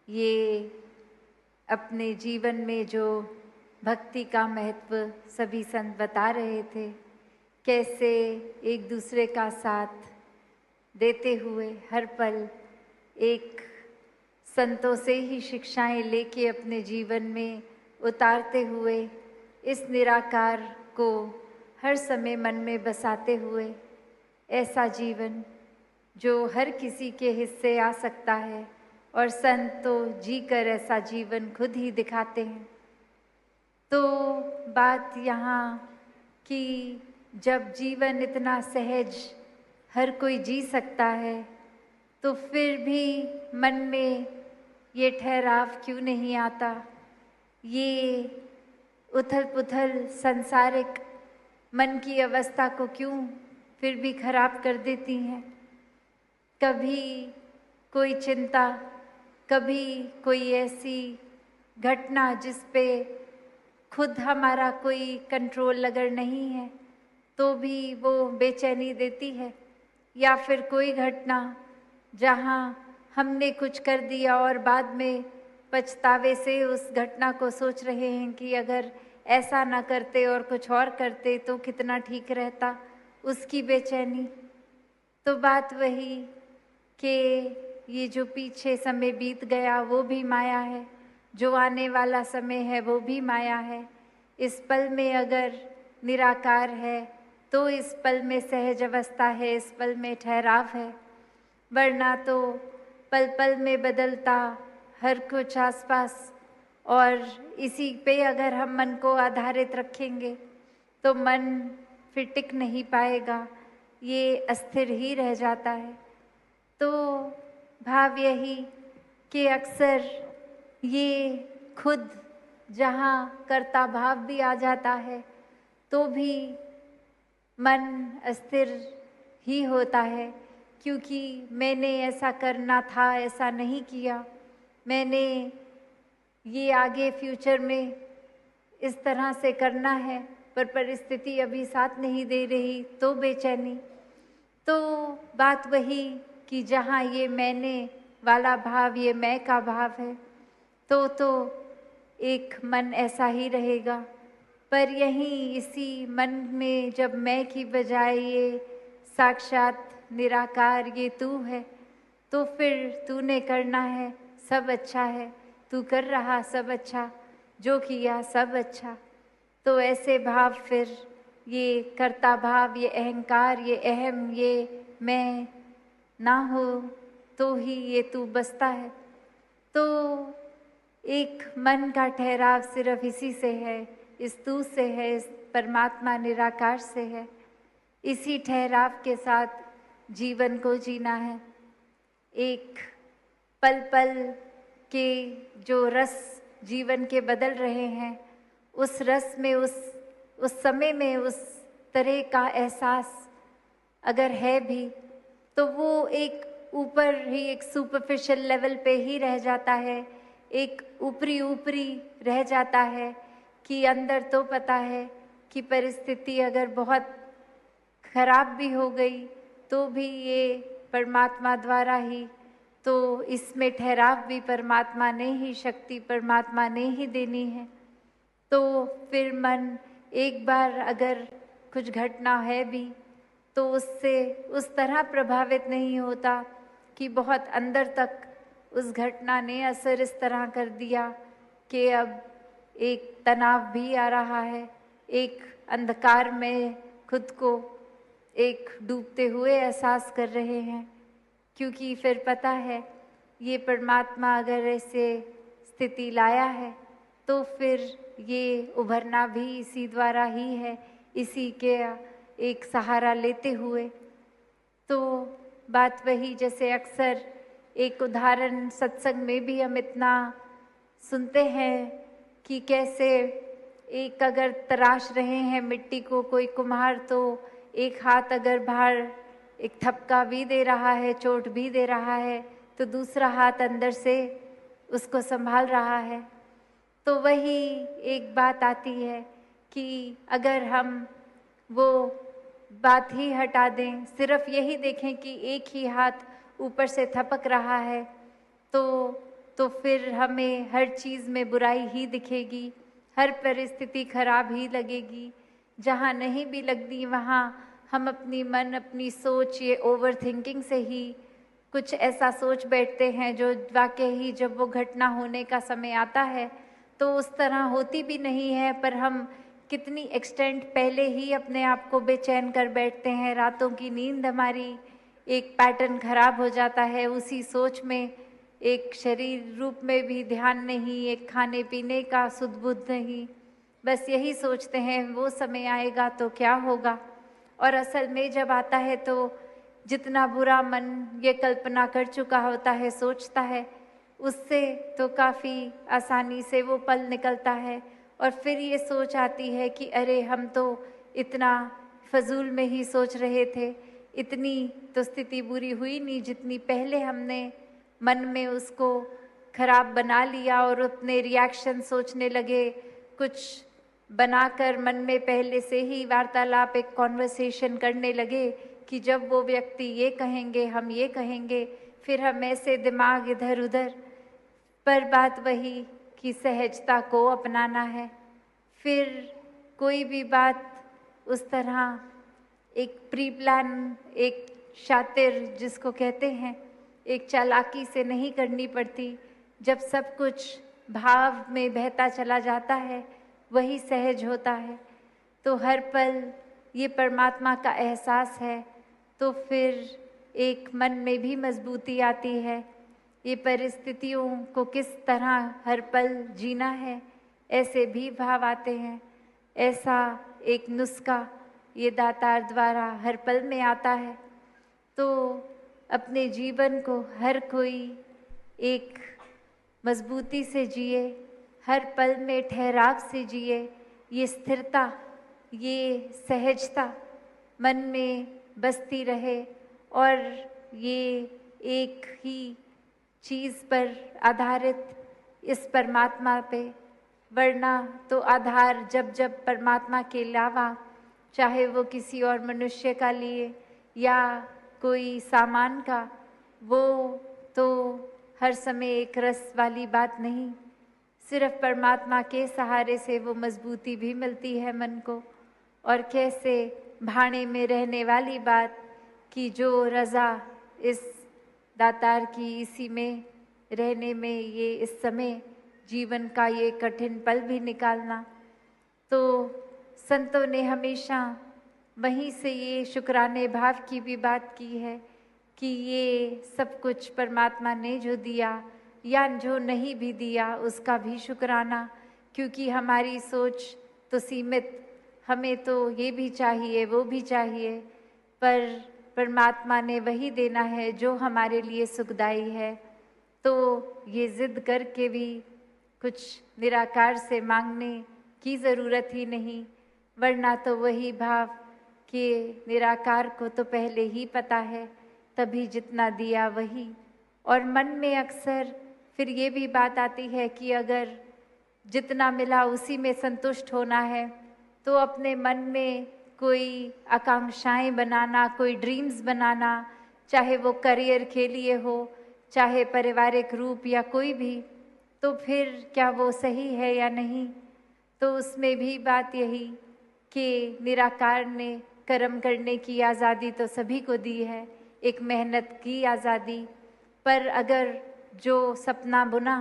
ये अपने जीवन में जो भक्ति का महत्व सभी संत बता रहे थे, कैसे एक दूसरे का साथ देते हुए हर पल एक संतों से ही शिक्षाएं लेके अपने जीवन में उतारते हुए इस निराकार को हर समय मन में बसाते हुए ऐसा जीवन जो हर किसी के हिस्से आ सकता है, और संत तो जी कर ऐसा जीवन खुद ही दिखाते हैं। तो बात यहाँ कि जब जीवन इतना सहज हर कोई जी सकता है, तो फिर भी मन में ये ठहराव क्यों नहीं आता? ये उथल पुथल संसारिक मन की अवस्था को क्यों फिर भी खराब कर देती हैं? कभी कोई चिंता, कभी कोई ऐसी घटना जिस पे खुद हमारा कोई कंट्रोल अगर नहीं है तो भी वो बेचैनी देती है, या फिर कोई घटना जहाँ हमने कुछ कर दिया और बाद में पछतावे से उस घटना को सोच रहे हैं कि अगर ऐसा ना करते और कुछ और करते तो कितना ठीक रहता, उसकी बेचैनी। तो बात वही कि ये जो पीछे समय बीत गया वो भी माया है, जो आने वाला समय है वो भी माया है। इस पल में अगर निराकार है तो इस पल में सहज अवस्था है, इस पल में ठहराव है, वरना तो पल पल में बदलता हर कुछ आसपास, और इसी पे अगर हम मन को आधारित रखेंगे तो मन फिर टिक नहीं पाएगा, ये अस्थिर ही रह जाता है। तो भाव यही कि अक्सर ये खुद जहाँ कर्ता भाव भी आ जाता है तो भी मन अस्थिर ही होता है, क्योंकि मैंने ऐसा करना था, ऐसा नहीं किया, मैंने ये आगे फ्यूचर में इस तरह से करना है पर परिस्थिति अभी साथ नहीं दे रही, तो बेचैनी। तो बात वही कि जहाँ ये मैंने वाला भाव, ये मैं का भाव है, तो एक मन ऐसा ही रहेगा। पर यहीं इसी मन में जब मैं की बजाय ये साक्षात निराकार ये तू है, तो फिर तूने करना है सब अच्छा है, तू कर रहा सब अच्छा, जो किया सब अच्छा। तो ऐसे भाव फिर ये कर्ता भाव, ये अहंकार, ये अहम, ये मैं ना हो तो ही ये तू बसता है। तो एक मन का ठहराव सिर्फ इसी से है, इस तू से है, इस परमात्मा निराकार से है। इसी ठहराव के साथ जीवन को जीना है। एक पल पल के जो रस जीवन के बदल रहे हैं, उस रस में, उस समय में उस तरह का एहसास अगर है भी तो वो एक ऊपर ही, एक सुपरफिशियल लेवल पे ही रह जाता है, एक ऊपरी ऊपरी रह जाता है कि अंदर तो पता है कि परिस्थिति अगर बहुत खराब भी हो गई तो भी ये परमात्मा द्वारा ही, तो इसमें ठहराव भी परमात्मा ने ही, शक्ति परमात्मा ने ही देनी है। तो फिर मन एक बार अगर कुछ घटना है भी तो उससे उस तरह प्रभावित नहीं होता कि बहुत अंदर तक उस घटना ने असर इस तरह कर दिया कि अब एक तनाव भी आ रहा है, एक अंधकार में खुद को एक डूबते हुए एहसास कर रहे हैं। क्योंकि फिर पता है ये परमात्मा अगर ऐसे स्थिति लाया है तो फिर ये उभरना भी इसी द्वारा ही है, इसी के एक सहारा लेते हुए। तो बात वही, जैसे अक्सर एक उदाहरण सत्संग में भी हम इतना सुनते हैं कि कैसे एक अगर तराश रहे हैं मिट्टी को कोई कुम्हार, तो एक हाथ अगर बाहर एक थपका भी दे रहा है, चोट भी दे रहा है, तो दूसरा हाथ अंदर से उसको संभाल रहा है। तो वही एक बात आती है कि अगर हम वो बात ही हटा दें, सिर्फ यही देखें कि एक ही हाथ ऊपर से थपक रहा है, तो तो फिर हमें हर चीज़ में बुराई ही दिखेगी, हर परिस्थिति खराब ही लगेगी। जहाँ नहीं भी लगती वहाँ हम अपनी मन, अपनी सोच, ये ओवर थिंकिंग से ही कुछ ऐसा सोच बैठते हैं जो वाकई ही जब वो घटना होने का समय आता है तो उस तरह होती भी नहीं है, पर हम कितनी एक्सटेंट पहले ही अपने आप को बेचैन कर बैठते हैं। रातों की नींद हमारी एक पैटर्न खराब हो जाता है उसी सोच में। एक शरीर रूप में भी ध्यान नहीं, एक खाने पीने का सुध बुध नहीं, बस यही सोचते हैं वो समय आएगा तो क्या होगा। और असल में जब आता है तो जितना बुरा मन ये कल्पना कर चुका होता है, सोचता है, उससे तो काफ़ी आसानी से वो पल निकलता है। और फिर ये सोच आती है कि अरे हम तो इतना फजूल में ही सोच रहे थे, इतनी तो स्थिति बुरी हुई नहीं जितनी पहले हमने मन में उसको खराब बना लिया और अपने रिएक्शन सोचने लगे, कुछ बनाकर मन में पहले से ही वार्तालाप, एक कॉन्वर्सेशन करने लगे कि जब वो व्यक्ति ये कहेंगे हम ये कहेंगे, फिर हम ऐसे दिमाग इधर उधर। पर बात वही कि सहजता को अपनाना है। फिर कोई भी बात उस तरह एक प्री प्लान, एक शातिर जिसको कहते हैं, एक चालाकी से नहीं करनी पड़ती। जब सब कुछ भाव में बहता चला जाता है वही सहज होता है। तो हर पल ये परमात्मा का एहसास है तो फिर एक मन में भी मजबूती आती है। ये परिस्थितियों को किस तरह हर पल जीना है, ऐसे भी भाव आते हैं। ऐसा एक नुस्खा ये दातार द्वारा हर पल में आता है। तो अपने जीवन को हर कोई एक मजबूती से जिए, हर पल में ठहराव से जिए। ये स्थिरता, ये सहजता मन में बसती रहे और ये एक ही चीज़ पर आधारित, इस परमात्मा पे। वरना तो आधार जब जब परमात्मा के अलावा, चाहे वो किसी और मनुष्य का लिए या कोई सामान का, वो तो हर समय एक रस वाली बात नहीं। सिर्फ परमात्मा के सहारे से वो मजबूती भी मिलती है मन को। और कैसे भाने में रहने वाली बात कि जो रज़ा इस दातार की, इसी में रहने में, ये इस समय जीवन का ये कठिन पल भी निकालना। तो संतों ने हमेशा वहीं से ये शुक्राने भाव की भी बात की है कि ये सब कुछ परमात्मा ने जो दिया या जो नहीं भी दिया उसका भी शुक्राना। क्योंकि हमारी सोच तो सीमित, हमें तो ये भी चाहिए वो भी चाहिए, पर परमात्मा ने वही देना है जो हमारे लिए सुखदाई है। तो ये जिद करके भी कुछ निराकार से मांगने की ज़रूरत ही नहीं। वरना तो वही भाव कि निराकार को तो पहले ही पता है, तभी जितना दिया वही। और मन में अक्सर फिर ये भी बात आती है कि अगर जितना मिला उसी में संतुष्ट होना है तो अपने मन में कोई आकांक्षाएं बनाना, कोई ड्रीम्स बनाना, चाहे वो करियर के लिए हो, चाहे पारिवारिक रूप या कोई भी, तो फिर क्या वो सही है या नहीं। तो उसमें भी बात यही कि निराकार ने कर्म करने की आज़ादी तो सभी को दी है, एक मेहनत की आज़ादी। पर अगर जो सपना बुना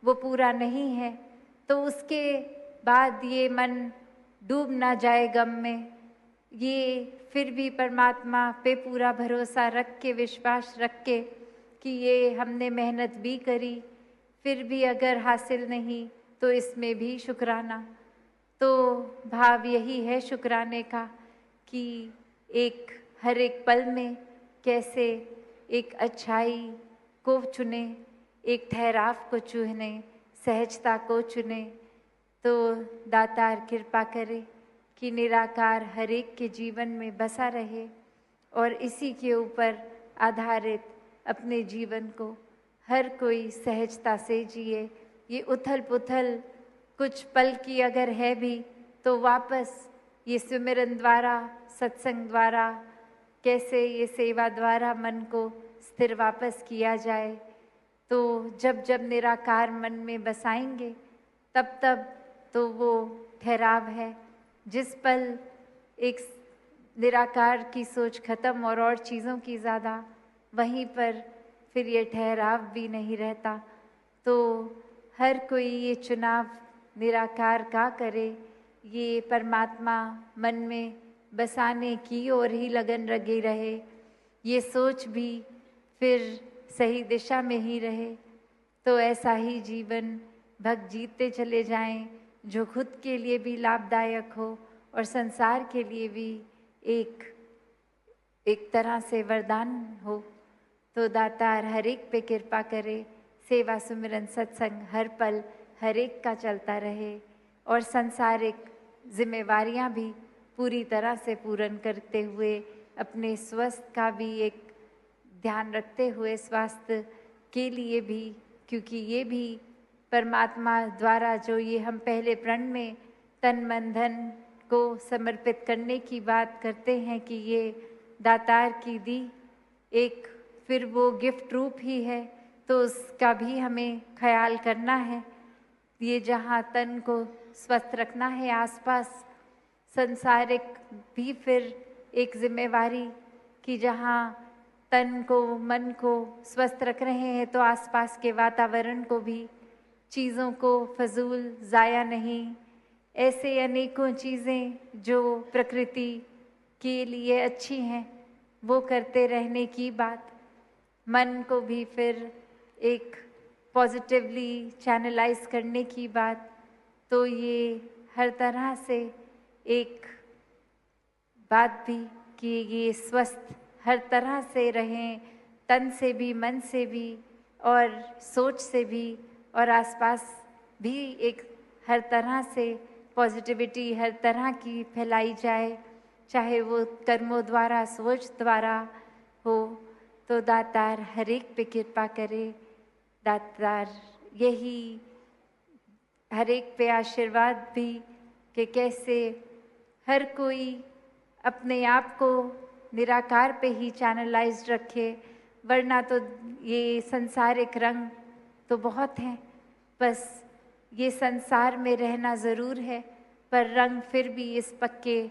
वो पूरा नहीं है तो उसके बाद ये मन डूब ना जाए गम में। ये फिर भी परमात्मा पे पूरा भरोसा रख के, विश्वास रख के कि ये हमने मेहनत भी करी, फिर भी अगर हासिल नहीं तो इसमें भी शुक्राना। तो भाव यही है शुक्राने का कि एक हर एक पल में कैसे एक अच्छाई को चुने, एक ठहराव को चुने, सहजता को चुने। तो दातार कृपा करे कि निराकार हर एक के जीवन में बसा रहे और इसी के ऊपर आधारित अपने जीवन को हर कोई सहजता से जिए। ये उथल पुथल कुछ पल की अगर है भी तो वापस ये सुमिरन द्वारा, सत्संग द्वारा, कैसे ये सेवा द्वारा मन को स्थिर वापस किया जाए। तो जब जब निराकार मन में बसाएंगे तब तब तो वो ठहराव है। जिस पल एक निराकार की सोच खत्म और चीज़ों की ज़्यादा, वहीं पर फिर ये ठहराव भी नहीं रहता। तो हर कोई ये चुनाव निराकार का करे, ये परमात्मा मन में बसाने की ओर ही लगन लगी रहे, ये सोच भी फिर सही दिशा में ही रहे। तो ऐसा ही जीवन भक्त जीते चले जाएं जो खुद के लिए भी लाभदायक हो और संसार के लिए भी एक तरह से वरदान हो। तो दातार हर एक पे कृपा करे, सेवा सुमिरन सत्संग हर पल हर एक का चलता रहे और संसारिक जिम्मेवारियां भी पूरी तरह से पूर्ण करते हुए अपने स्वास्थ्य का भी एक ध्यान रखते हुए, स्वास्थ्य के लिए भी, क्योंकि ये भी परमात्मा द्वारा जो ये हम पहले प्रण में तन मन धन को समर्पित करने की बात करते हैं कि ये दातार की दी एक फिर वो गिफ्ट रूप ही है, तो उसका भी हमें ख्याल करना है। ये जहाँ तन को स्वस्थ रखना है, आसपास संसारिक भी फिर एक जिम्मेवारी कि जहाँ तन को मन को स्वस्थ रख रहे हैं तो आसपास के वातावरण को भी, चीज़ों को फजूल ज़ाया नहीं, ऐसे अनेकों चीज़ें जो प्रकृति के लिए अच्छी हैं वो करते रहने की बात। मन को भी फिर एक पॉजिटिवली चैनलाइज करने की बात। तो ये हर तरह से एक बात भी कि ये स्वस्थ हर तरह से रहें, तन से भी, मन से भी और सोच से भी, और आसपास भी एक हर तरह से पॉजिटिविटी हर तरह की फैलाई जाए, चाहे वो कर्मों द्वारा, सोच द्वारा हो। तो दातार हर एक पे कृपा करे, दातार यही हर एक पे आशीर्वाद भी कि कैसे हर कोई अपने आप को निराकार पे ही चैनलाइज्ड रखे, वरना तो ये संसारिक रंग तो बहुत हैं, बस ये संसार में रहना ज़रूर है, पर रंग फिर भी इस पक्के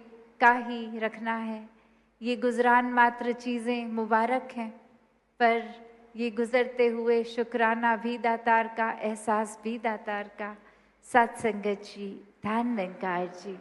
का ही रखना है। ये गुजरान मात्र चीज़ें मुबारक हैं, पर ये गुजरते हुए शुक्राना भी दातार का, एहसास भी दातार का। सत्संगत जी, धन निरंकार जी।